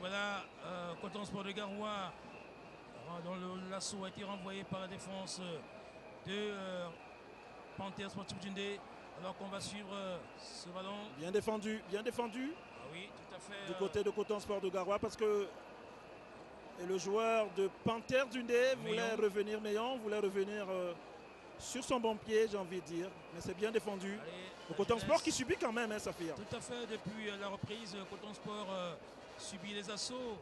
voilà, Coton Sport de Garoua, dont l'assaut a été renvoyé par la défense de Panthère Sportive Dundee. Alors qu'on va suivre ce ballon. Bien défendu, bien défendu. Ah oui, tout à fait. Du côté de Coton Sport de Garoua, parce que le joueur de Panthère Dundee voulait revenir, Meillon voulait revenir sur son bon pied, j'ai envie de dire. Mais c'est bien défendu. Allez, le Coton Sport qui subit quand même, hein, Safir. Tout à fait, depuis la reprise, Coton Sport subit les assauts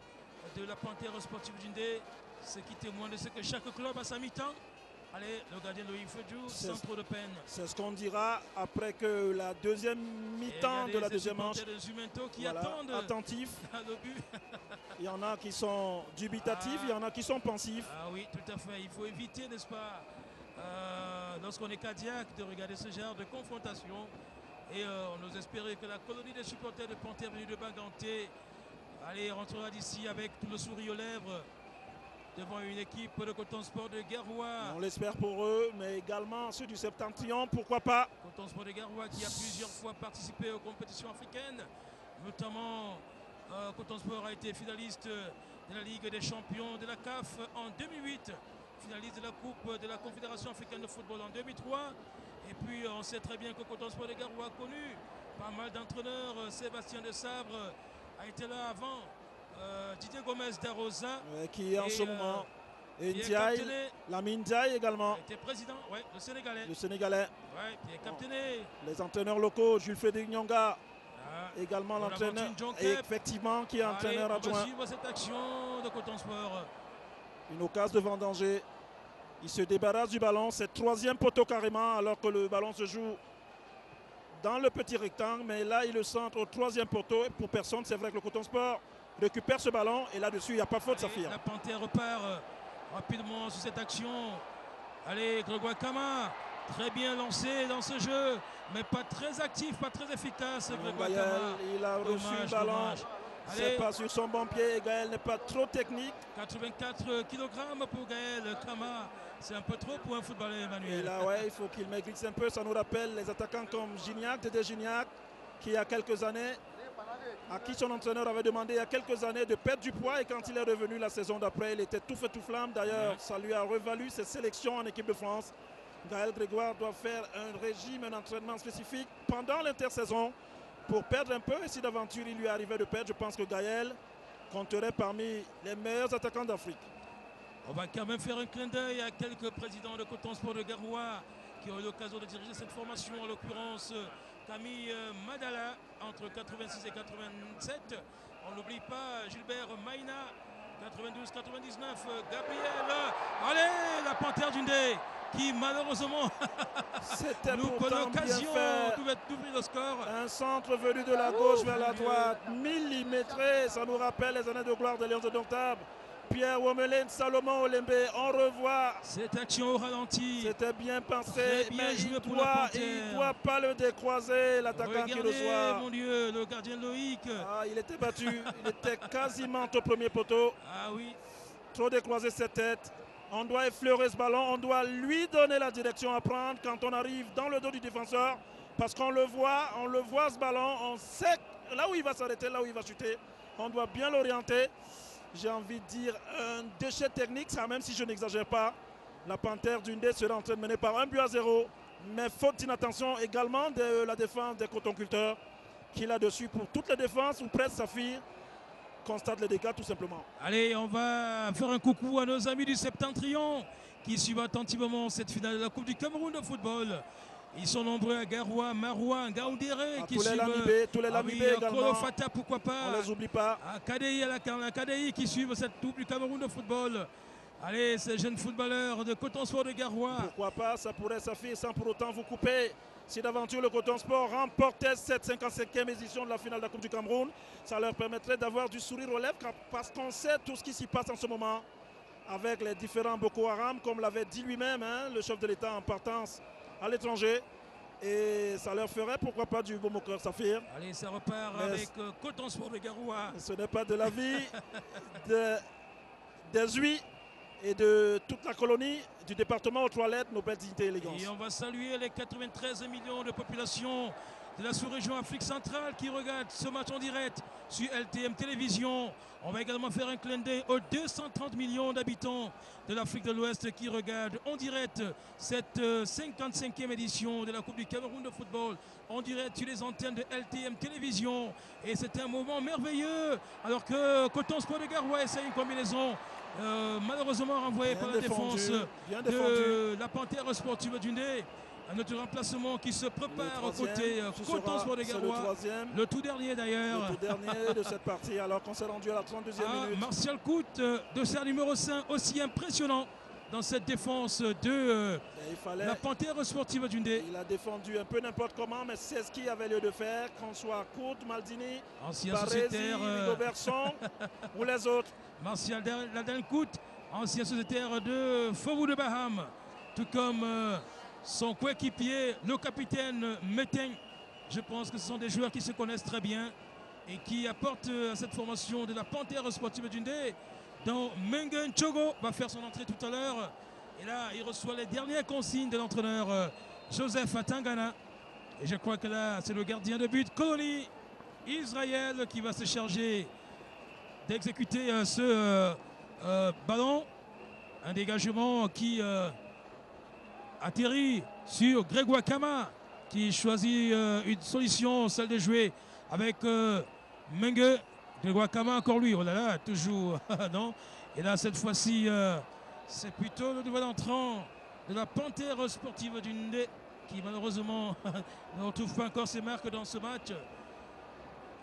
de la Panthère Sportive Dundee, ce qui témoigne de ce que chaque club a sa mi-temps. Allez, le gardien Loïc Fedjou, sans trop de peine. C'est ce qu'on dira après que la deuxième mi-temps de la deuxième manche. Des Zumentos qui attendent attentifs. le but. Il y en a qui sont dubitatifs, il y en a qui sont pensifs. Ah oui, tout à fait. Il faut éviter, n'est-ce pas, lorsqu'on est cardiaque, de regarder ce genre de confrontation. Et on ose espérer que la colonie des supporters de Panthère venus de Baganté, allez, rentrera d'ici avec tout le sourire aux lèvres, devant une équipe de Coton Sport de Garoua. On l'espère pour eux, mais également ceux du Septentrion, pourquoi pas. Coton Sport de Garoua qui a plusieurs fois participé aux compétitions africaines, notamment Coton Sport a été finaliste de la Ligue des champions de la CAF en 2008, finaliste de la Coupe de la Confédération africaine de football en 2003. Et puis on sait très bien que Coton Sport de Garoua a connu pas mal d'entraîneurs. Sébastien de Sabre a été là avant. Didier Gomez d'Arosa qui en ce moment Ndiaye, Lamine Ndiaye également. Il était président, ouais, le Sénégalais. Le Sénégalais. Ouais, qui est captainé. Les entraîneurs locaux, Jules Frédéric Nyonga, également l'entraîneur, effectivement, qui est entraîneur adjoint. On va suivre cette action de Coton Sport. Une occasion devant danger. Il se débarrasse du ballon, c'est troisième poteau carrément, alors que le ballon se joue dans le petit rectangle, mais là il le centre au troisième poteau. Pour personne, c'est vrai que le Coton Sport récupère ce ballon et là-dessus il n'y a pas faute, Safir. La Panthère repart rapidement sur cette action. Allez, Grégoire Kama, très bien lancé dans ce jeu, mais pas très actif, pas très efficace. Grégoire Kama. Il a reçu le ballon. C'est pas sur son bon pied. Gaël n'est pas trop technique. 84 kg pour Gaël Kama. C'est un peu trop pour un footballeur, Emmanuel. Et là, ouais, il faut qu'il maigrisse un peu. Ça nous rappelle les attaquants comme Gignac, Dédé Gignac, qui il y a quelques années, à qui son entraîneur avait demandé il y a quelques années de perdre du poids. Et quand il est revenu la saison d'après, il était tout feu tout flamme. D'ailleurs, ça lui a revalu ses sélections en équipe de France. Gaël Grégoire doit faire un régime, un entraînement spécifique pendant l'intersaison pour perdre un peu. Et si d'aventure il lui arrivait de perdre, je pense que Gaël compterait parmi les meilleurs attaquants d'Afrique. On va quand même faire un clin d'œil à quelques présidents de Coton Sport de Garoua qui ont eu l'occasion de diriger cette formation, en l'occurrence Camille Madala entre 86 et 87. On n'oublie pas Gilbert Maïna, 92-99, Gabriel. Allez, la Panthère Dundee qui malheureusement loupe l'occasion d'ouvrir le score. Un centre venu de la gauche vers la droite, millimétré, ça nous rappelle les années de gloire des Lions de Dontable. Pierre Womelin, Salomon Olembe, on revoit cette action au ralenti. C'était bien pensé, mais il ne doit pas le décroiser, l'attaquant qui reçoit. Mon Dieu, le gardien Loïc. Ah, il était battu, il était quasiment au premier poteau. Ah oui. Trop décroisé cette tête. On doit effleurer ce ballon, on doit lui donner la direction à prendre quand on arrive dans le dos du défenseur. Parce qu'on le voit ce ballon, on sait là où il va s'arrêter, là où il va chuter. On doit bien l'orienter. J'ai envie de dire un déchet technique, ça même si je n'exagère pas. La Panthère Dundee sera en train de mener par 1-0. Mais faute d'inattention également de la défense des cotonculteurs qui là-dessus pour toutes les défenses ou presque Safir constate les dégâts tout simplement. Allez, on va faire un coucou à nos amis du Septentrion qui suivent attentivement cette finale de la Coupe du Cameroun de football. Ils sont nombreux à Garoua, Maroua, Gaoudéré qui tous les Lamibé également. Kolofata, pourquoi pas. On les oublie pas. À KDI, à la KDI qui suivent cette Coupe du Cameroun de football. Allez, ces jeunes footballeurs de Coton Sport de Garoua. Pourquoi pas, ça pourrait s'afficher sans pour autant vous couper. Si d'aventure le Coton Sport remportait cette 55e édition de la finale de la Coupe du Cameroun, ça leur permettrait d'avoir du sourire aux lèvres parce qu'on sait tout ce qui s'y passe en ce moment avec les différents Boko Haram, comme l'avait dit lui-même, hein, le chef de l'État en partance à l'étranger. Et ça leur ferait, pourquoi pas, du beau au cœur, Safir. Allez, ça repart avec Coton Sport de Garoua. Ce n'est pas de la vie des huit et de toute la colonie du département aux toilettes, nos belles dignités et élégances. Et on va saluer les 93 millions de population de la sous-région Afrique centrale qui regarde ce match en direct sur LTM Télévision. On va également faire un clin d'œil aux 230 millions d'habitants de l'Afrique de l'Ouest qui regardent en direct cette 55e édition de la Coupe du Cameroun de football en direct sur les antennes de LTM Télévision. Et c'est un moment merveilleux alors que Coton Sport de Garoua essaie une combinaison malheureusement renvoyée par la défense de la Panthère Sportive du Ndé. Un autre remplacement qui se prépare au côté Coton Sport de Garoua. Le tout dernier d'ailleurs. Le tout dernier de cette partie alors qu'on s'est rendu à la 32e minute. Martial Coute, dossard numéro 5, aussi impressionnant dans cette défense de la Panthère Sportive du Ndé. Il a défendu un peu n'importe comment, mais c'est ce qu'il avait lieu de faire, qu'on soit Coute, Maldini, ancien Baresi, sociétaire Rigobertson ou les autres. Martial Laden Coute, ancien sociétaire de Faubourg de Baham, tout comme son coéquipier, le capitaine Metin. Je pense que ce sont des joueurs qui se connaissent très bien et qui apportent à cette formation de la Panthère Sportive du Ndé. Dans Mengen Chogo va faire son entrée tout à l'heure. Et là, il reçoit les dernières consignes de l'entraîneur Joseph Atangana. Et je crois que là, c'est le gardien de but, Koloni Israël, qui va se charger d'exécuter ce ballon. Un dégagement qui atterrit sur Grégoire Kama, qui choisit une solution, celle de jouer avec Mengue. Grégoire Kama, encore lui, oh là là, toujours, non. Et là, cette fois-ci, c'est plutôt le nouvel entrant de la Panthère Sportive du Ndé, qui malheureusement ne retrouve pas encore ses marques dans ce match.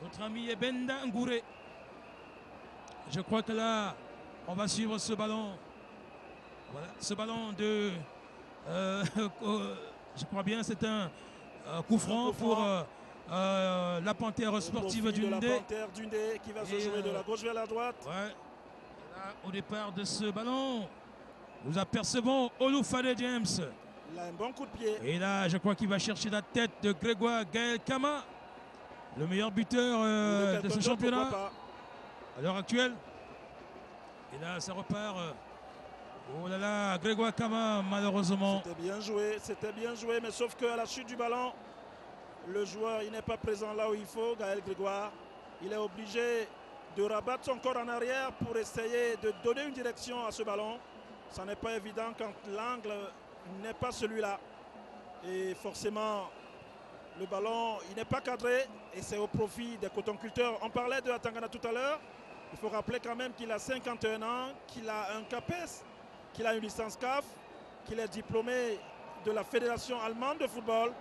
Notre ami Ebenda Ngouré. Je crois que là, on va suivre ce ballon. Voilà, ce ballon de... je crois bien c'est un coup franc pour la Panthère Sportive du Ndé. La Panthère du Ndé qui va se jouer de la gauche vers la droite. Ouais. Là, au départ de ce ballon, nous apercevons Olufade James. Il a un bon coup de pied. Et là, je crois qu'il va chercher la tête de Grégoire Gaël Kama, le meilleur buteur de ce championnat à l'heure actuelle. Et là, ça repart. Oh là là, Grégoire Kama, malheureusement. C'était bien joué, mais sauf qu'à la chute du ballon, le joueur il n'est pas présent là où il faut, Gaël Grégoire. Il est obligé de rabattre son corps en arrière pour essayer de donner une direction à ce ballon. Ça n'est pas évident quand l'angle n'est pas celui-là. Et forcément, le ballon, il n'est pas cadré et c'est au profit des cotonculteurs. On parlait de Atangana tout à l'heure. Il faut rappeler quand même qu'il a 51 ans, qu'il a un CAPES, qu'il a une licence CAF, qu'il est diplômé de la Fédération allemande de football,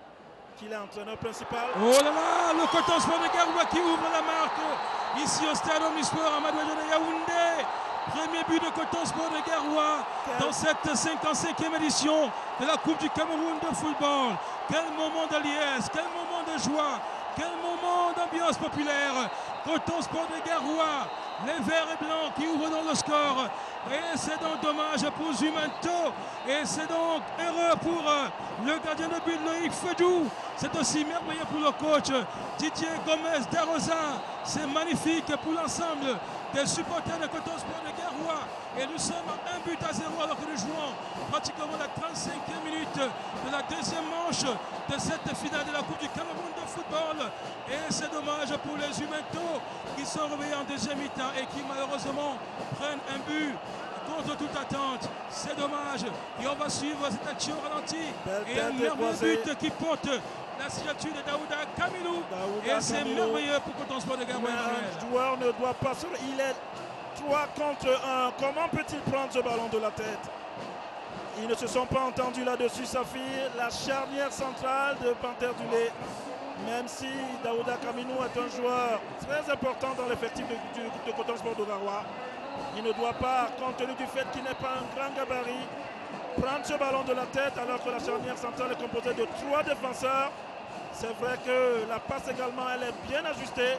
qu'il est entraîneur principal. Oh là là, le Coton Sport de Garoua qui ouvre la marque ici au stade Omnisport Amadou de Yaoundé. Premier but de Coton Sport de Garoua dans cette 55e édition de la Coupe du Cameroun de football. Quel moment de liesse, quel moment de joie, quel moment d'ambiance populaire. Coton Sport de Garoua, les verts et blancs qui ouvrent dans le score. Et c'est donc dommage pour Zumanto. Et c'est donc erreur pour le gardien de but Loïc Fedou. C'est aussi merveilleux pour le coach Didier Gomez d'Arosa. C'est magnifique pour l'ensemble des supporters de Coton Sport de Garoua. Et nous sommes à 1 but à 0 alors que nous jouons pratiquement la 35e minute de la deuxième manche de cette finale de la Coupe du Cameroun de football. Et c'est dommage pour les Zumanto qui sont réveillés en deuxième mi-temps et qui malheureusement prennent un but contre toute attente. C'est dommage. Et on va suivre cette action ralentie. Et un merveilleux but qui porte la signature de Daouda Kamilou. Et c'est merveilleux pour Coton Sport de Garoua. Un joueur ne doit pas... Il est 3 contre 1. Comment peut-il prendre ce ballon de la tête? Ils ne se sont pas entendus là-dessus, Safir. La charnière centrale de Panthère du Ndé. Même si Daouda Kamilou est un joueur très important dans l'effectif de Coton Sport de Garoua, il ne doit pas, compte tenu du fait qu'il n'est pas un grand gabarit, prendre ce ballon de la tête alors que la charnière centrale est composée de 3 défenseurs. C'est vrai que la passe également, elle est bien ajustée.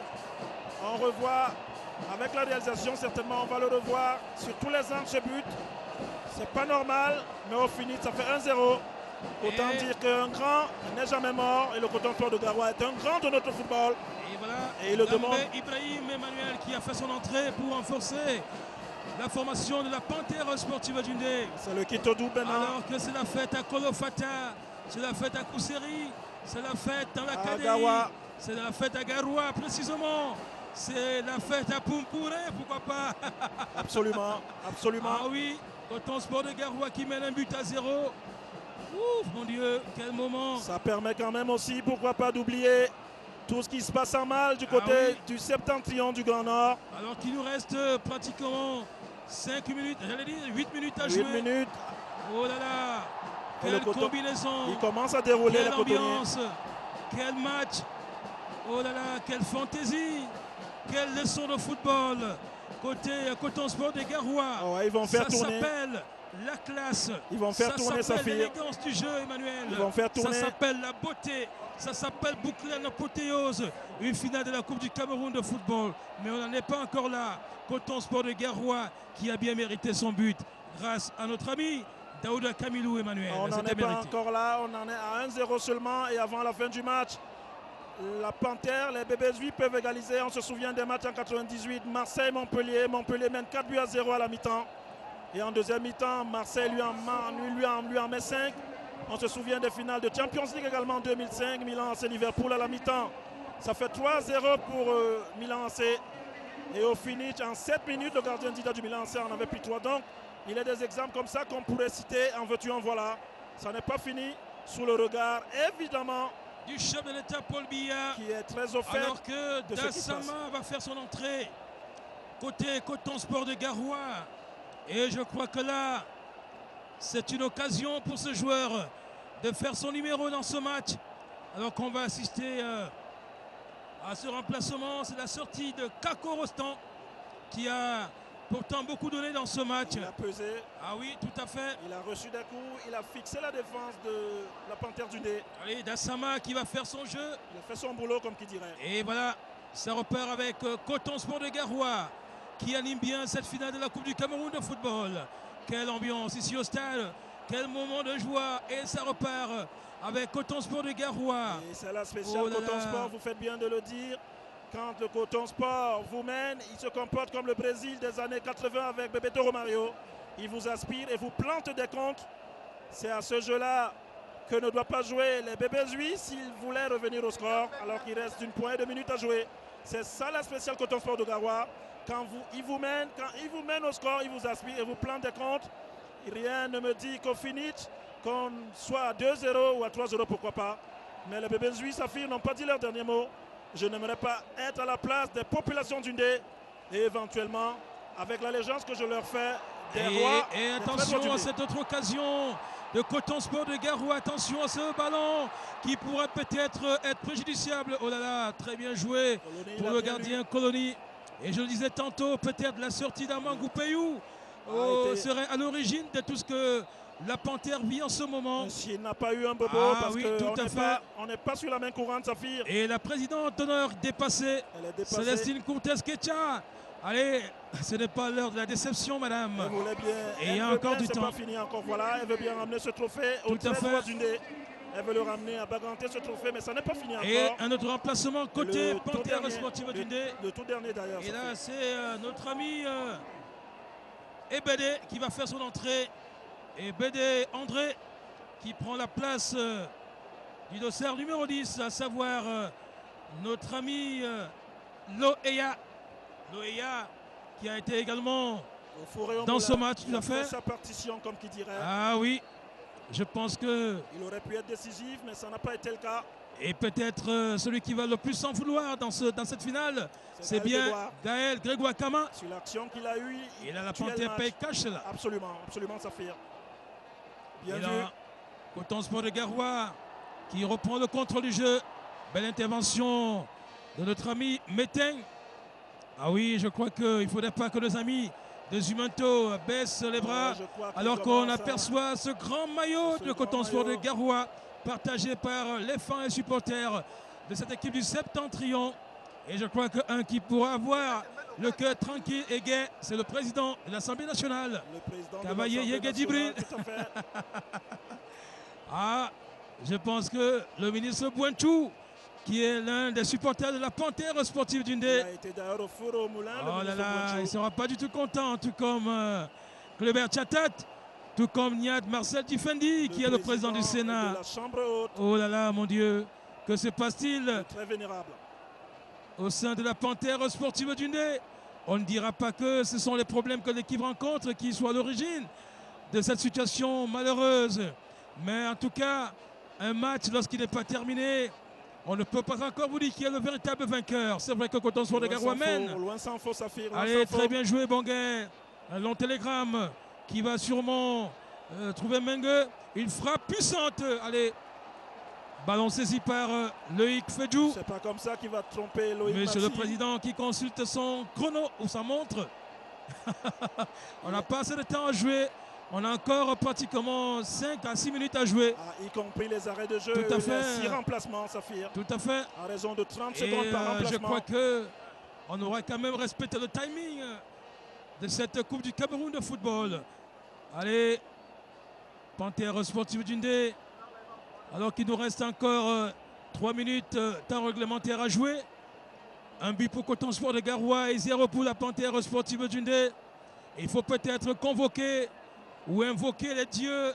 On revoit avec la réalisation, certainement on va le revoir sur tous les angles ce but. C'est pas normal, mais au fini ça fait 1-0. Autant dire qu'un grand n'est jamais mort et le Coton Sport de Garoua est un grand de notre football. Et voilà, et il le demande. Ibrahim Emmanuel qui a fait son entrée pour renforcer la formation de la Panthère Sportive du Ndé. C'est le Kitodou maintenant. Alors que c'est la fête à Kolofata, c'est la fête à Kousseri. C'est la fête dans la À KDI. Garoua. C'est la fête à Garoua, précisément. C'est la fête à Poumpouré, pourquoi pas. Absolument, absolument. Ah oui, Coton Sport de Garoua qui mène un but à 0. Ouf, mon Dieu, quel moment. Ça permet quand même aussi, pourquoi pas, d'oublier tout ce qui se passe en mal du côté oui. du septentrion du Grand Nord. Alors qu'il nous reste pratiquement 5 minutes, j'allais dire 8 minutes à 8 jouer. minutes. Oh là là, Et quelle le combinaison. Il commence à dérouler Quelle la cotonnier. ambiance, quel match. Oh là là, quelle fantaisie. Quelle leçon de football. Côté Coton Sport de Garoua. Oh ouais, ils vont faire ça tourner. s'appelle la classe. Ils vont faire tourner ça Saphir. l'élégance du jeu, Emmanuel. Ils vont faire tourner. Ça s'appelle la beauté. Ça s'appelle boucler en apothéose. Une finale de la Coupe du Cameroun de football. Mais on n'en est pas encore là. Coton Sport de Garoua qui a bien mérité son but grâce à notre ami Daouda Kamilou, Emmanuel. On n'en C'était est pas mérité. encore là. On en est à 1-0 seulement. Et avant la fin du match, la Panthère, les bébés juifs peuvent égaliser. On se souvient des matchs en 98. Marseille-Montpellier. Montpellier mène 4 buts à 0 à la mi-temps. Et en deuxième mi-temps, Marseille lui en met 5. On se souvient des finales de Champions League également en 2005. Milan AC Liverpool à la mi-temps. Ça fait 3-0 pour Milan AC. Et au finish, en 7 minutes, le gardien Dida du Milan AC en avait pris 3. Donc, il y a des exemples comme ça qu'on pourrait citer. En veux-tu, en voilà. Ça n'est pas fini sous le regard, évidemment, Du chef de l'État, Paul Biya. qui est très au fait. Alors que de ce qui se passe. Dassama va faire son entrée côté Coton Sport de Garoua. Et je crois que là, c'est une occasion pour ce joueur de faire son numéro dans ce match. Alors qu'on va assister à ce remplacement. C'est la sortie de Kako Rostan qui a pourtant beaucoup donné dans ce match. Il a pesé, Ah oui, tout à fait. il a reçu des coups, il a fixé la défense de la Panthère du Nez. Allez, Dassama qui va faire son jeu. Il a fait son boulot, comme qui dirait. Et voilà, ça repart avec Coton Sport de Garoua qui anime bien cette finale de la Coupe du Cameroun de football. Quelle ambiance ici au stade, quel moment de joie. Et ça repart avec Coton Sport de Garoua. Et c'est la spéciale Oh là Coton là. Sport, vous faites bien de le dire. Quand le Coton Sport vous mène, il se comporte comme le Brésil des années 80 avec Bebeto Romario. Il vous aspire et vous plante des comptes. C'est à ce jeu-là que ne doit pas jouer les bébés juifs s'ils voulaient revenir au score, alors qu'il reste une poignée de minutes à jouer. C'est ça la spéciale Coton Sport de Garoua. Quand il vous mène au score, il vous aspire et vous plante des comptes. Rien ne me dit qu'au finish, qu'on soit à 2-0 ou à 3-0, pourquoi pas. Mais les bébés juifs, Saphir, n'ont pas dit leur dernier mot. Je n'aimerais pas être à la place des populations du Ndé et éventuellement, avec l'allégeance que je leur fais, des rois. Et des attention traîtres du à Ndé. cette autre occasion de Coton Sport de Garoua. Attention à ce ballon qui pourrait peut-être être préjudiciable. Oh là là, très bien joué Colony, pour il a le bien gardien lu. Colony. Et je le disais tantôt, peut-être la sortie d'Amangou Payou été- serait à l'origine de tout ce que la Panthère vit en ce moment. S'il n'a pas eu un bobo, Ah parce oui, qu'on tout à n'est fait. pas, on n'est pas sur la main courante, Saphir. Et la présidente d'honneur dépassée, Elle est dépassée. Célestine Cortez-Ketcha. Allez, ce n'est pas l'heure de la déception, madame. Elle voulait bien. Et il y elle a veut encore bien, du c'est temps. pas fini encore. Voilà, elle veut bien ramener ce trophée au Tout à très fait. droit du Ndé. Elle veut le ramener à Baganté, ce trophée, mais ça n'est pas fini encore. Et un autre remplacement côté Le tout Panthère dernier- Sportive du Ndé. Le tout dernier d'ailleurs. Et là, Saphir. c'est notre ami Ebede qui va faire son entrée. Ebede André qui prend la place du dossard numéro 10, à savoir notre ami Loeya. Loeya qui a été également Au four et au dans moulin, ce match, il tout a à fait. sa partition, comme qui dirait. Ah oui, je pense que Il aurait pu être décisif, mais ça n'a pas été le cas. et peut-être celui qui va le plus s'en vouloir dans cette finale, c'est Gaël bien Grégoire. Gaël Grégoire Kama. Sur l'action qu'il a eue, Et là, la tuait le Panthère match. paye cash là. Absolument, absolument, Saphir. Bien Et vu. là, Coton Sport de Garoua qui reprend le contrôle du jeu. Belle intervention de notre ami Métain. Ah oui, je crois qu'il ne faudrait pas que nos amis de Zumanto baissent les bras. Je crois qu'il Alors qu'on commence à- aperçoit ce grand maillot Ce de Coton grand Sport de maillot. Garoua, partagé par les fans et supporters de cette équipe du Septentrion. Et je crois qu'un qui pourra avoir le cœur tranquille et gai, c'est le président de l'Assemblée nationale. Le président de Cavalier l'Assemblée Yégué nationale, Djibril. tout à fait. Ah, je pense que le ministre Bouentou, qui est l'un des supporters de la Panthère Sportive du Il Ndé, a été d'ailleurs au four et au moulin. le oh là ministre là, Bouentou. il ne sera pas du tout content, tout comme Clébert Chatat. tout comme Niad Marcel Difendi, qui est le président du Sénat. De la Chambre haute. Oh là là, mon Dieu, que se passe-t-il Très vénérable. au sein de la Panthère sportive du Ndé? On ne dira pas que ce sont les problèmes que l'équipe rencontre qui soient à l'origine de cette situation malheureuse. Mais en tout cas, un match, lorsqu'il n'est pas terminé, on ne peut pas encore vous dire qui est le véritable vainqueur. C'est vrai que Coton Sport de Garoua mène. Loin s'en faut, Saphir. Allez, très bien joué, Bonguet. Un long télégramme qui va sûrement trouver Mengue. Une frappe puissante. Allez, ballon saisi par Loïc Fedjou. C'est pas comme ça qu'il va tromper Loïc. Monsieur le Président qui consulte son chrono ou sa montre. On n'a pas assez de temps à jouer. On a encore pratiquement 5 à 6 minutes à jouer. Y compris les arrêts de jeu. Tout à fait. 6 remplacements, Saphir. Tout à fait. À raison de 30 Et secondes par remplacement. je crois qu'on aura quand même respecté le timing de cette Coupe du Cameroun de football. Allez, Panthère sportive du Ndé. Alors qu'il nous reste encore 3 minutes, temps réglementaire à jouer. Un but pour Coton Sport de Garoua et 0 pour la Panthère sportive du Ndé. Il faut peut-être convoquer ou invoquer les dieux,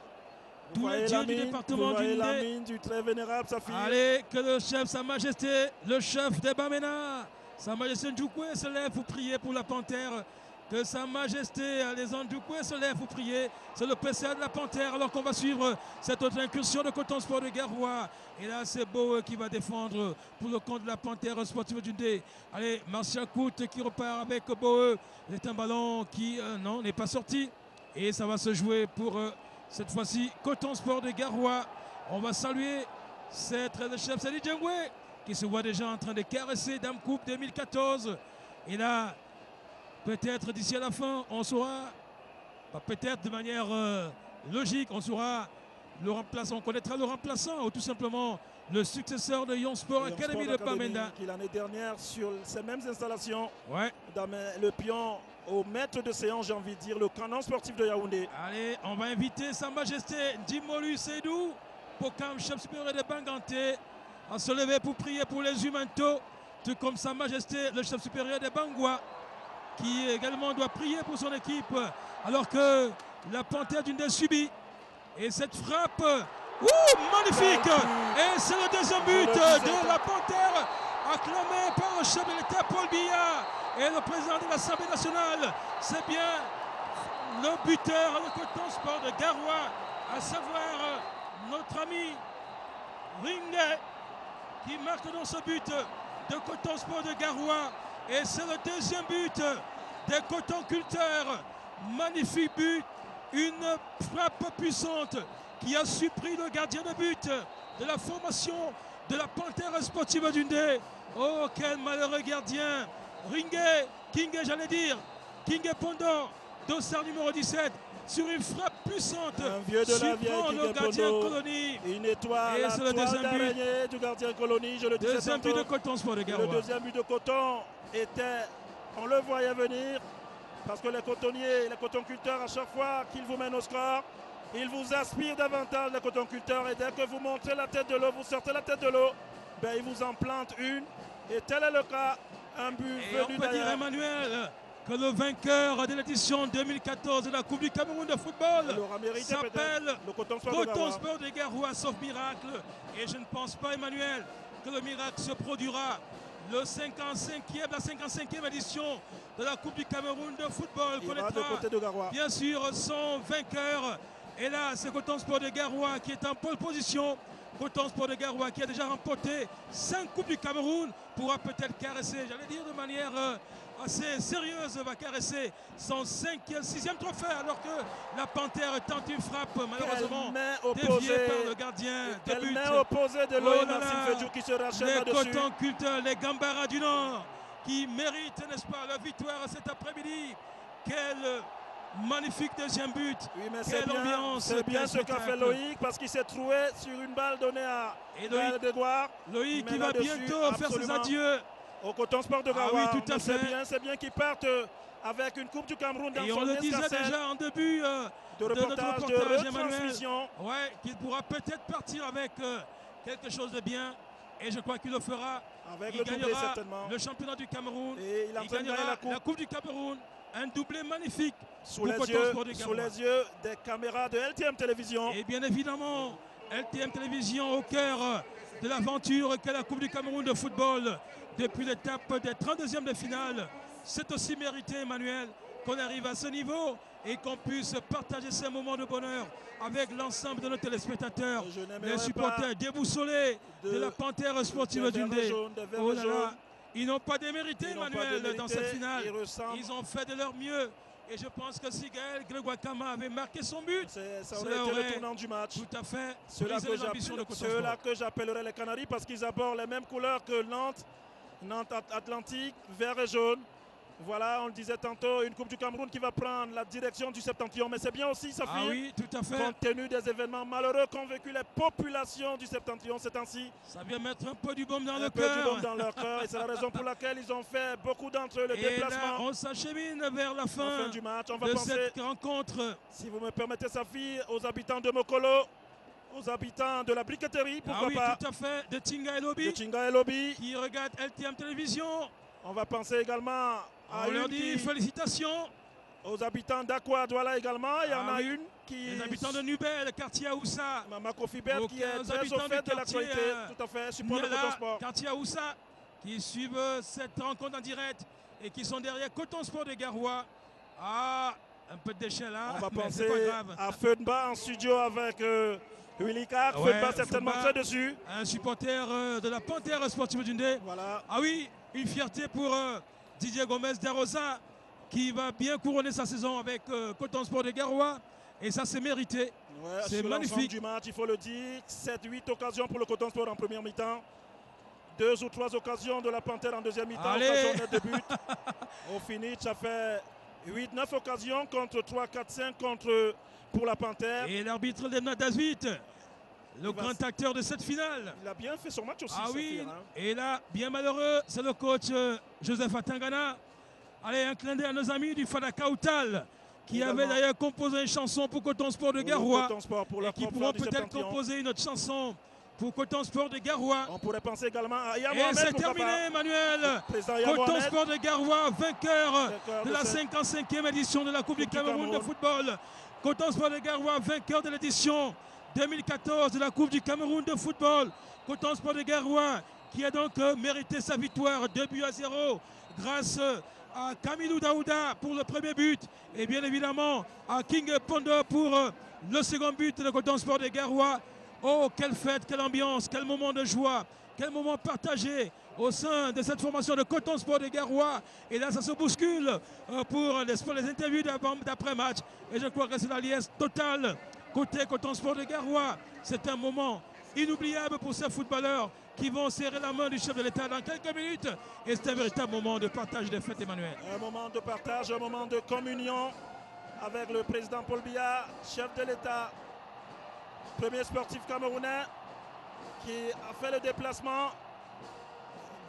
tous les dieux du département du Ndé. La mine du très vénérable Saphir. Allez, que le chef, Sa Majesté, le chef des Bamena, Sa Majesté Ndjoukoué se lève pour prier pour la Panthère. Que Sa Majesté, les Ndjoukoué se lève pour prier. C'est le PCA de la Panthère alors qu'on va suivre cette autre incursion de Coton Sport de Garoua. Et là, c'est Beau qui va défendre pour le compte de la Panthère sportive du Ndé. Allez, Martial Kout qui repart avec Beau. C'est un ballon qui, non, n'est pas sorti. Et ça va se jouer pour cette fois-ci Coton Sport de Garoua. On va saluer le chef Sadi Djengwe qui se voit déjà en train de caresser Dame Coupe 2014. Et là, peut-être d'ici à la fin, on saura, peut-être de manière logique, on saura le remplaçant, on connaîtra le remplaçant ou tout simplement le successeur de Yon Sport Academy de Bamenda. Qui l'année dernière sur ces mêmes installations, ouais. Dans le pion au maître de séance, j'ai envie de dire, le canon sportif de Yaoundé. Allez, on va inviter Sa Majesté Dimolu Seydou, Pokam, chef supérieur de Banganté, à se lever pour prier pour les Humanto, tout comme Sa Majesté, le chef supérieur de Bangwa, qui également doit prier pour son équipe, alors que la Panthère du Ndé subit. Et cette frappe, magnifique! Et c'est le deuxième but de la Panthère, acclamé par le chef de l'État Paul Biya et le président de l'Assemblée nationale. C'est bien le buteur de Coton Sport de Garoua, à savoir notre ami Ringé, qui marque dans ce but de Coton Sport de Garoua. Et c'est le deuxième but des Coton Culteurs. Magnifique but, une frappe puissante qui a surpris le gardien de but de la formation de la Panthère sportive du Ndé. Oh, quel malheureux gardien! Ringé, Kingé, j'allais dire, Kingé Pondor, dossard numéro 17, sur une frappe puissante. Un vieux de la vieille, le gardien Colonie. Une étoile, et c'est le deuxième but du gardien Colonie, je le disais deuxième but de Coton Sport de Garoua. Le deuxième but de Coton était, on le voyait venir, parce que les cotonniers, les cotonculteurs, à chaque fois qu'ils vous mènent au score, ils vous aspirent davantage, les cotonculteurs, et dès que vous montrez la tête de l'eau, vous sortez la tête de l'eau, ben, ils vous en plantent une. Et tel est le cas, un but et venu on peut dire, Emmanuel, que le vainqueur de l'édition 2014 de la Coupe du Cameroun de football s'appelle Coton Sport de Garoua, sauf miracle. Et je ne pense pas, Emmanuel, que le miracle se produira. La 55e édition de la Coupe du Cameroun de football connaîtra bien sûr son vainqueur. Et là, c'est Coton Sport de Garoua qui est en pole position. Coton Sport de Garoua qui a déjà remporté 5 Coupes du Cameroun pourra peut-être caresser, j'allais dire de manière assez sérieuse, va caresser son 6e trophée, alors que la Panthère tente une frappe malheureusement déviée par le gardien de but. Main opposée de Loïc Fedjou qui se rachète là-dessus. Les Coton Culteurs, les Gambara du Nord qui méritent, n'est-ce pas, la victoire cet après-midi. Quel magnifique deuxième but. Oui, mais c'est bien ce qu'a fait Loïc, parce qu'il s'est trouvé sur une balle donnée à Edouard. Loïc qui va bientôt faire ses adieux au Coton Sport de Garoua. Oui, tout à fait. C'est bien qu'il parte avec une Coupe du Cameroun dans son escarcelle. Et on le disait déjà en début de reportage, Emmanuel, qu'il pourra peut-être partir avec quelque chose de bien. Et je crois qu'il le fera. Avec il gagnera le championnat du Cameroun. Et il gagnera la Coupe du Cameroun. Un doublé magnifique sous pour les Coton yeux, Sport de sous Garoua. les yeux des caméras de LTM Télévision. Et bien évidemment, LTM Télévision au cœur de l'aventure qu'est la Coupe du Cameroun de football depuis l'étape des 32e de finale. C'est aussi mérité, Emmanuel, qu'on arrive à ce niveau et qu'on puisse partager ces moments de bonheur avec l'ensemble de nos téléspectateurs, les supporters déboussolés de la Panthère sportive du Ndé. Oh là là, ils n'ont pas démérité, Emmanuel, dans cette finale. Ils ont fait de leur mieux. Et je pense que si Gaël Grégoire-Kama avait marqué son but, ça aurait été le tournant du match. Tout à fait. Ceux-là que j'appellerais les Canaries parce qu'ils abordent les mêmes couleurs que Nantes. Nantes Atlantique, vert et jaune. Voilà, on le disait tantôt, une Coupe du Cameroun qui va prendre la direction du Septentrion. Mais c'est bien aussi, Saphir, oui, tout à fait. Compte tenu des événements malheureux qu'ont vécu les populations du Septentrion ces temps-ci. Ça vient mettre un peu du baume dans le cœur. Un peu du baume dans leur cœur. Et c'est la raison pour laquelle ils ont fait, beaucoup d'entre eux, le déplacement. Là, on s'achemine vers la fin du match. On va de penser, cette rencontre. Si vous me permettez, Saphir, aux habitants de Mokolo, aux habitants de la briqueterie, pourquoi pas. Tout à fait, de Tinga et Lobby. Qui regarde LTM Télévision. On va penser également à on leur dit félicitations. Aux habitants d'Aqua Douala également. Il y en a une qui... Les habitants de Nubel, quartier Aoussa. Mama Kofibet qui est très au fait de l'actualité. Tout à fait, support de Coton Sport. Quartier Aoussa qui suivent cette rencontre en direct et qui sont derrière Coton Sport de Garoua. Ah, un peu de déchets là. On va penser à Feudba en studio avec Willy Carr. Feudba certainement très dessus. Un supporter de la Panthère sportive du Ndé. Voilà. Ah oui, une fierté pour Didier Gomez d'Arosa qui va bien couronner sa saison avec Coton Sport de Garoua. Et ça, c'est mérité. Ouais, c'est magnifique. Du match, il faut le dire. 7-8 occasions pour le Coton Sport en première mi-temps. 2 ou 3 occasions de la Panthère en deuxième mi-temps. Occasion nette de but. Au finish, ça fait 8-9 occasions contre 3, 4, 5 pour la Panthère. Et l'arbitre Lemna Dazvit, le grand acteur de cette finale. Il a bien fait son match aussi. Ah oui, et là, bien malheureux, c'est le coach Joseph Atangana. Allez, un clin d'œil à nos amis du Fada Kautal, qui avait d'ailleurs composé une chanson pour Coton Sport de Garoua. Et qui pourront peut-être composer une autre chanson pour Coton Sport de Garoua. On pourrait penser également à Yamou Et Ahmed, c'est terminé, Emmanuel. Coton Sport de Garoua, vainqueur de la 55e édition de la Coupe du Cameroun de football. Coton Sport de Garoua, vainqueur de l'édition 2014 de la Coupe du Cameroun de football. Coton Sport de Garoua qui a donc mérité sa victoire 2-0 grâce à Kamilou Daouda pour le premier but et bien évidemment à King Pondo pour le second but de Coton Sport de Garoua. Oh, quelle fête, quelle ambiance, quel moment de joie, quel moment partagé au sein de cette formation de Coton Sport de Garoua. Et là, ça se bouscule pour les interviews d'après-match. Et je crois que c'est la liesse totale côté Coton Sport de Garoua. C'est un moment inoubliable pour ces footballeurs qui vont serrer la main du chef de l'État dans quelques minutes. Et c'est un véritable moment de partage des fêtes, Emmanuel. Un moment de partage, un moment de communion avec le président Paul Biya, chef de l'État, premier sportif camerounais qui a fait le déplacement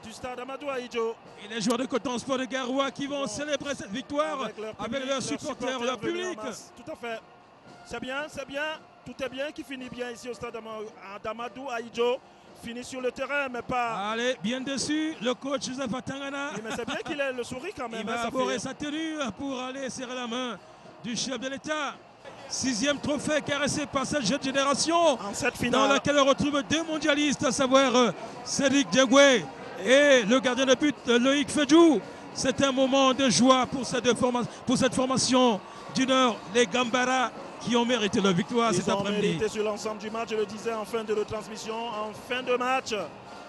du stade Amadou Ahidjo. Et les joueurs de Coton Sport de Garoua qui vont célébrer cette victoire avec leurs supporters, leur public. Tout à fait. C'est bien, tout est bien qui finit bien ici au stade d'Amadou Ahidjo. Finit sur le terrain, mais pas... Allez, bien dessus, le coach Joseph Atangana. Oui, mais c'est bien qu'il ait le sourire quand même. Il va aborder sa tenue pour aller serrer la main du chef de l'État. 6e trophée caressé par cette jeune génération. En cette finale. Dans laquelle on retrouve 2 mondialistes, à savoir Cédric Diagoué et le gardien de but Loïc Fedjou. C'est un moment de joie pour cette formation du Nord, les Gambara, qui ont mérité leur victoire cet après-midi. Ils ont mérité sur l'ensemble du match, je le disais en fin de retransmission, en fin de match.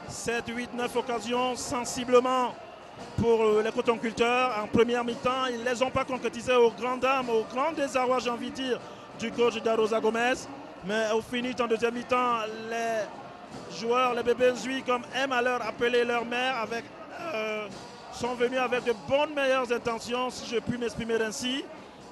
7, 8, 9 occasions sensiblement pour les cotonculteurs. En première mi-temps, ils ne les ont pas concrétisés aux grandes dames, au grand désarroi, j'ai envie de dire, du coach Darosa Gomez. Mais au finish, en deuxième mi-temps, les joueurs, les bébés Zui, comme aiment à leur appeler leur mère, sont venus avec de bonnes meilleures intentions, si je puis m'exprimer ainsi.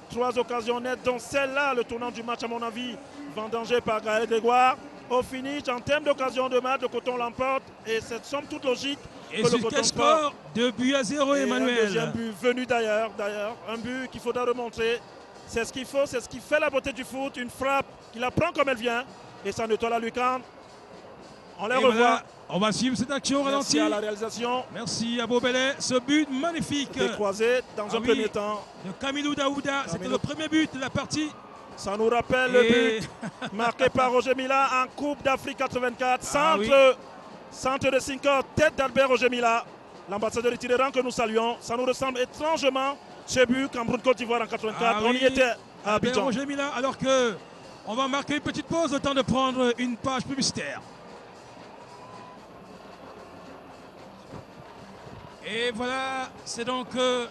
3 occasions nettes, dont celle-là, le tournant du match à mon avis, vendangé par Gaël Grégoire. Au finish, en termes d'occasion de match, le Coton l'emporte et cette somme toute logique. Et sur quel score? 2-0, Emmanuel. Un deuxième but venu d'ailleurs, un but qu'il faudra remontrer. C'est ce qu'il faut, c'est ce qui fait la beauté du foot. Une frappe qui la prend comme elle vient et ça nettoie la lucarne. On les revoit. Voilà, On va suivre cette action Merci ralentie. à la réalisation. Merci à Beaubelet. Ce but magnifique. Décroisé dans un premier temps. De Kamilou Daouda. C'était le premier but de la partie. Ça nous rappelle le but marqué par Roger Mila en Coupe d'Afrique 84. Centre de Sinkor, tête d'Albert Roger Mila. L'ambassadeur itinérant que nous saluons. Ça nous ressemble étrangement ce but Cameroun-Côte d'Ivoire en 84. On y était à Abidjan. Roger Mila, alors que on va marquer une petite pause, le temps de prendre une page publicitaire. Et voilà, c'est donc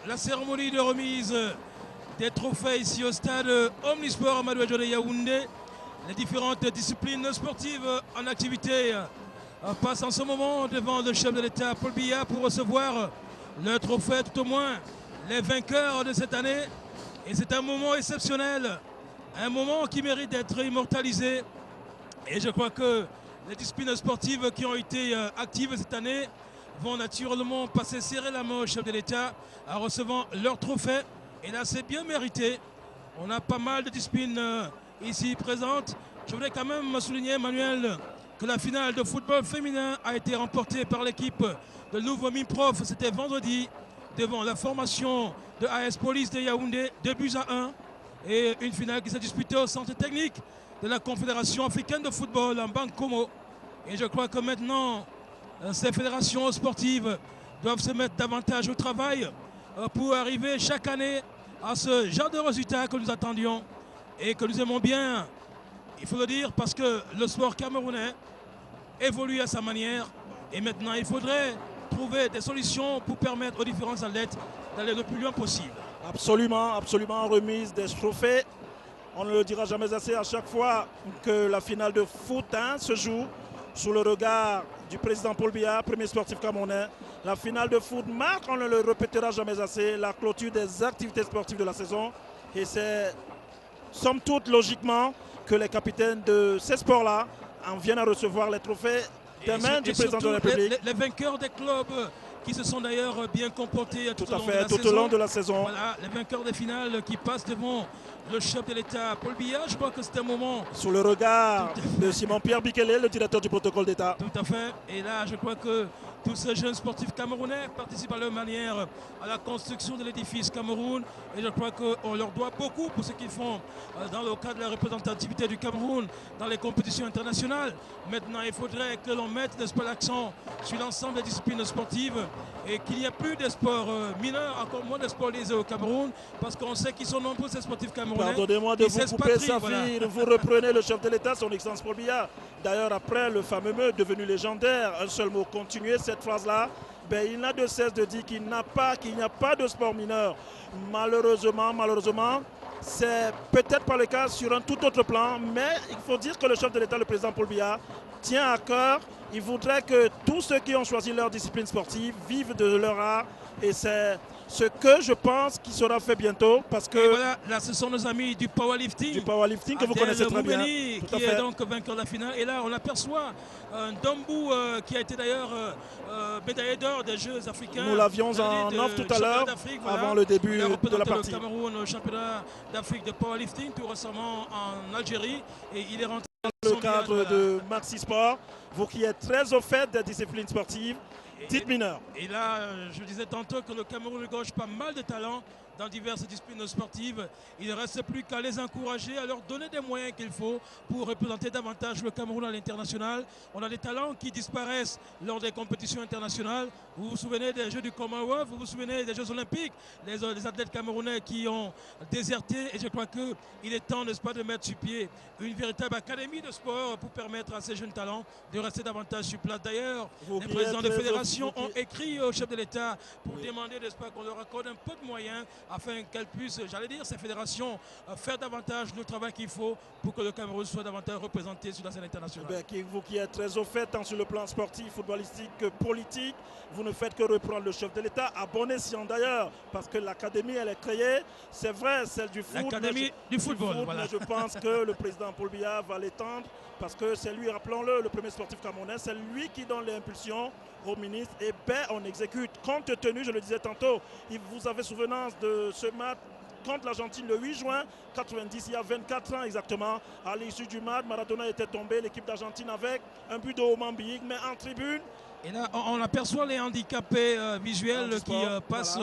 la cérémonie de remise des trophées ici au stade Omnisport Amadou Adjo de Yaoundé. Les différentes disciplines sportives en activité passent en ce moment devant le chef de l'État Paul Biya pour recevoir le trophée, tout au moins les vainqueurs de cette année. Et c'est un moment exceptionnel, un moment qui mérite d'être immortalisé. Et je crois que les disciplines sportives qui ont été actives cette année vont naturellement passer serrer la main au chef de l'État en recevant leur trophée. Et là, c'est bien mérité. On a pas mal de disciplines ici présentes. Je voudrais quand même souligner, Emmanuel, que la finale de football féminin a été remportée par l'équipe de Nouveau Miprof. C'était vendredi devant la formation de AS Police de Yaoundé, 2-1. Et une finale qui s'est disputée au centre technique de la Confédération africaine de football en Bankomo. Et je crois que maintenant, ces fédérations sportives doivent se mettre davantage au travail pour arriver chaque année à ce genre de résultats que nous attendions et que nous aimons bien, il faut le dire, parce que le sport camerounais évolue à sa manière et maintenant il faudrait trouver des solutions pour permettre aux différents athlètes d'aller le plus loin possible. Absolument, absolument, remise des trophées. On ne le dira jamais assez à chaque fois que la finale de foot se joue sous le regard du président Paul Biya, premier sportif camerounais. La finale de foot marque, on ne le répétera jamais assez, la clôture des activités sportives de la saison. Et c'est, somme toute, logiquement, que les capitaines de ces sports-là en viennent à recevoir les trophées des mains du président de la République. Les vainqueurs des clubs qui se sont d'ailleurs bien comportés tout au long de la saison. Voilà, les vainqueurs des finales qui passent devant le chef de l'État, Paul Biya. Je crois que c'est un moment... Sous le regard de Simon-Pierre Bikele, le directeur du protocole d'État. Tout à fait. Et là, je crois que tous ces jeunes sportifs camerounais participent à leur manière à la construction de l'édifice Cameroun. Et je crois qu'on leur doit beaucoup pour ce qu'ils font dans le cadre de la représentativité du Cameroun dans les compétitions internationales. Maintenant, il faudrait que l'on mette l'accent sur l'ensemble des disciplines sportives et qu'il n'y ait plus de sports mineurs, encore moins de sports lésés au Cameroun, parce qu'on sait qu'ils sont nombreux ces sportifs camerounais. Pardonnez-moi de vous couper, Safir, voilà. Vous reprenez le chef de l'État, son excellence Paul Biya. D'ailleurs, après le fameux mot devenu légendaire, un seul mot, continuer cette phrase-là, ben, il n'a de cesse de dire qu'il n'y a pas de sport mineur. Malheureusement, c'est peut-être pas le cas sur un tout autre plan, mais il faut dire que le chef de l'État, le président Paul Biya, tient à cœur. Il voudrait que tous ceux qui ont choisi leur discipline sportive vivent de leur art. Et c'est ce que je pense qui sera fait bientôt. Parce que et voilà, là, ce sont nos amis du powerlifting. Du powerlifting que vous connaissez très bien. Qui est donc vainqueur de la finale. Et là, on aperçoit un Dombou qui a été d'ailleurs médaillé d'or des Jeux africains. Nous l'avions en off tout à l'heure, avant le début de la partie. Le Cameroun au championnat d'Afrique de powerlifting, tout récemment en Algérie. Et il est rentré dans le cadre de Maxi Sport. Vous qui êtes très au fait des disciplines sportives, dites mineurs. Et là, je disais tantôt que le Cameroun regorge pas mal de talents dans diverses disciplines sportives. Il ne reste plus qu'à les encourager, à leur donner des moyens qu'il faut pour représenter davantage le Cameroun à l'international. On a des talents qui disparaissent lors des compétitions internationales. Vous vous souvenez des Jeux du Commonwealth, vous vous souvenez des Jeux Olympiques, les athlètes camerounais qui ont déserté. Et je crois qu'il est temps, n'est-ce pas, de mettre sur pied une véritable académie de sport pour permettre à ces jeunes talents de rester davantage sur place. D'ailleurs, les présidents de fédération ont écrit au chef de l'État pour demander, n'est-ce pas, qu'on leur accorde un peu de moyens afin qu'elles puissent, j'allais dire, ces fédérations faire davantage le travail qu'il faut pour que le Cameroun soit davantage représenté sur la scène internationale. Vous qui êtes très au fait, tant sur le plan sportif, footballistique que politique, vous ne faites que reprendre le chef de l'État, à bon escient d'ailleurs, parce que l'académie, elle est créée, c'est vrai, celle du foot. L'académie du football, voilà. Mais je pense que le président Paul Biya va l'étendre, parce que c'est lui, rappelons-le, le premier sportif camerounais, c'est lui qui donne l'impulsion au ministre, et ben on exécute. Compte tenu, je le disais tantôt, vous avez souvenance de ce match contre l'Argentine le 8 juin 90, il y a 24 ans exactement. À l'issue du match, Maradona était tombé, l'équipe d'Argentine avec un but de Omambique, mais en tribune. Et là, on aperçoit les handicapés visuels qui passent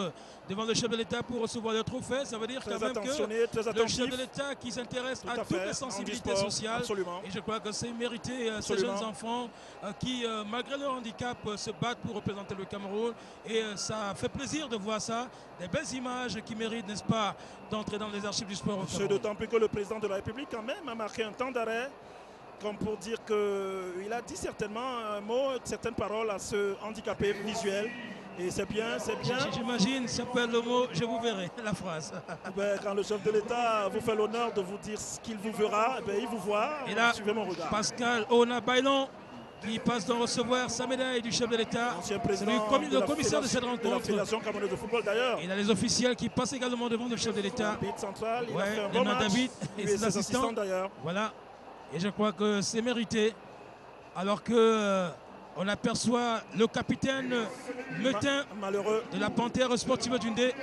devant le chef de l'État pour recevoir le trophée. Ça veut dire quand même que le chef de l'État qui s'intéresse à toutes les sensibilités sociales. Absolument. Et je crois que c'est mérité, ces jeunes enfants qui, malgré leur handicap, se battent pour représenter le Cameroun. Et ça fait plaisir de voir ça. Des belles images qui méritent, n'est-ce pas, d'entrer dans les archives du sport au Cameroun. C'est d'autant plus que le président de la République, quand même, a marqué un temps d'arrêt, comme pour dire qu'il a dit certainement un mot, certaines paroles à ce handicapé visuel. Et c'est bien, c'est bien. J'imagine, ça peut être le mot « je vous verrai », la phrase. Ben, quand le chef de l'État vous fait l'honneur de vous dire ce qu'il vous verra, ben, il vous voit. Et là, suivez mon regard. Pascal Ona-Bailon qui passe de recevoir sa médaille du chef de l'État. Ancien président le commissaire de cette rencontre. De la Fédération camerounaise de football d'ailleurs. Il a les officiels qui passent également devant le chef de l'État. L'arbitre central, il ouais, a fait un bon match. David et ses assistants d'ailleurs. Voilà. Et je crois que c'est mérité. Alors que on aperçoit le capitaine Metin malheureux de la Panthère sportive d'Undé.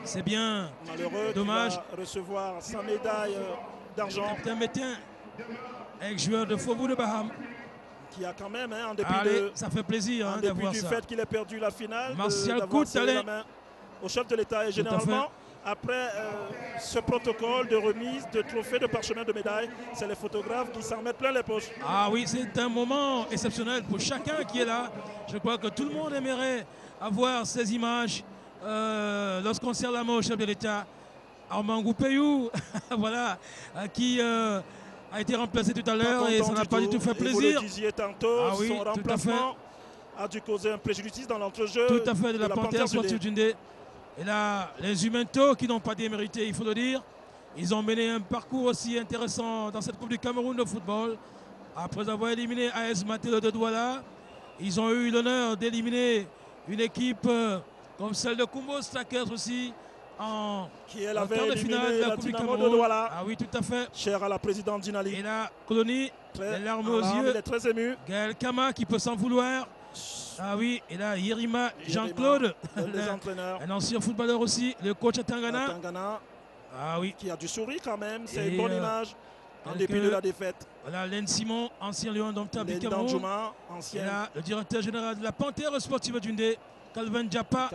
C'est bien malheureux, dommage. Qui va recevoir sa médaille d'argent. Capitaine Metin, ex-joueur de Faubourg de Baham. Qui a quand même, en dépit ça fait plaisir d'avoir ça. du fait qu'il ait perdu la finale, Martial Koutale au chef de l'État. Et généralement, après ce protocole de remise de trophées, de parchemin, de médailles, c'est les photographes qui s'en mettent plein les poches. Ah oui, c'est un moment exceptionnel pour chacun qui est là. Je crois que tout le monde aimerait avoir ces images lorsqu'on serre la main au chef de l'État. Armand Payou, voilà, qui a été remplacé tout à l'heure et ça n'a pas du tout fait plaisir. Vous le disiez tantôt, son remplacement a dû causer un préjudice dans l'entrejeu. Tout à fait, de la Panthère sportive d'Undé. Et là, les Humantos qui n'ont pas démérité, il faut le dire. Ils ont mené un parcours aussi intéressant dans cette Coupe du Cameroun de football. Après avoir éliminé AS Matélo de Douala, ils ont eu l'honneur d'éliminer une équipe comme celle de Kumbo Strikers aussi en quart de finale de la Coupe du Cameroun. Ah oui, tout à fait. Cher à la présidente Dinali. Et là, Colonie, les larmes aux yeux. Il est très ému. Gaël Kama qui peut s'en vouloir. Ah oui, et là, Yerima Jean-Claude, un ancien footballeur aussi, le coach à Tangana. Ah oui. Qui a du sourire quand même, c'est une bonne image, en dépit de la défaite. Voilà, Len Simon, ancien lion indomptable du Cameroun. Et là, le directeur général de la Panthère sportive d'Undé, Calvin Diapa.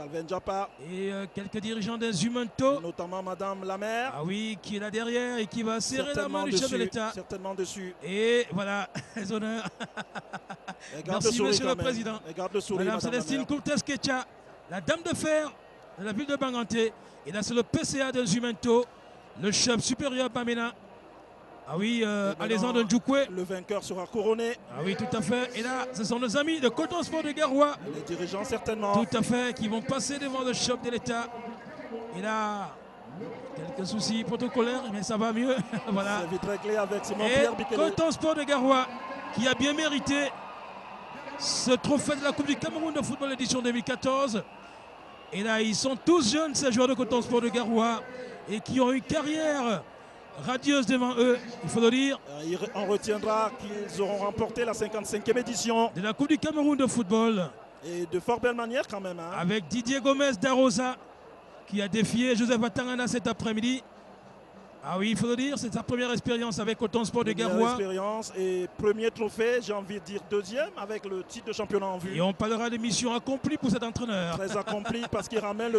Et quelques dirigeants des Humantos. Notamment Madame Lamère. Ah oui, qui est là derrière et qui va serrer la main du chef de l'État. Certainement dessus. Et voilà, les honneurs. Merci, monsieur le président. Madame Célestine Koultes-Kecha, la dame de fer de la ville de Banganté. Et là, c'est le PCA des Humantos, le chef supérieur Bamena. Ah oui, Alexandre Ndjoukwe. Le vainqueur sera couronné. Ah oui, tout à fait. Et là, ce sont nos amis de Coton Sport de Garoua. Les dirigeants, certainement. Tout à fait, qui vont passer devant le chef de l'État. Et là, quelques soucis protocolaires, mais ça va mieux. Voilà. C'est vite réglé avec Simon-Pierre Bikele. Coton Sport de Garoua, qui a bien mérité ce trophée de la Coupe du Cameroun de football édition 2014. Et là, ils sont tous jeunes, ces joueurs de Coton Sport de Garoua, et qui ont une carrière radieuse devant eux, il faut le dire. On retiendra qu'ils auront remporté la 55e édition de la Coupe du Cameroun de football. Et de fort belle manière quand même. Avec Didier Gomez d'Arosa, qui a défié Joseph Atangana cet après-midi. Ah oui, il faut le dire, c'est sa première expérience avec Coton Sport de Garoua. Expérience et premier trophée, j'ai envie de dire deuxième, avec le titre de championnat en vue. Et on parlera de mission accomplie pour cet entraîneur. Très accompli parce qu'il ramène le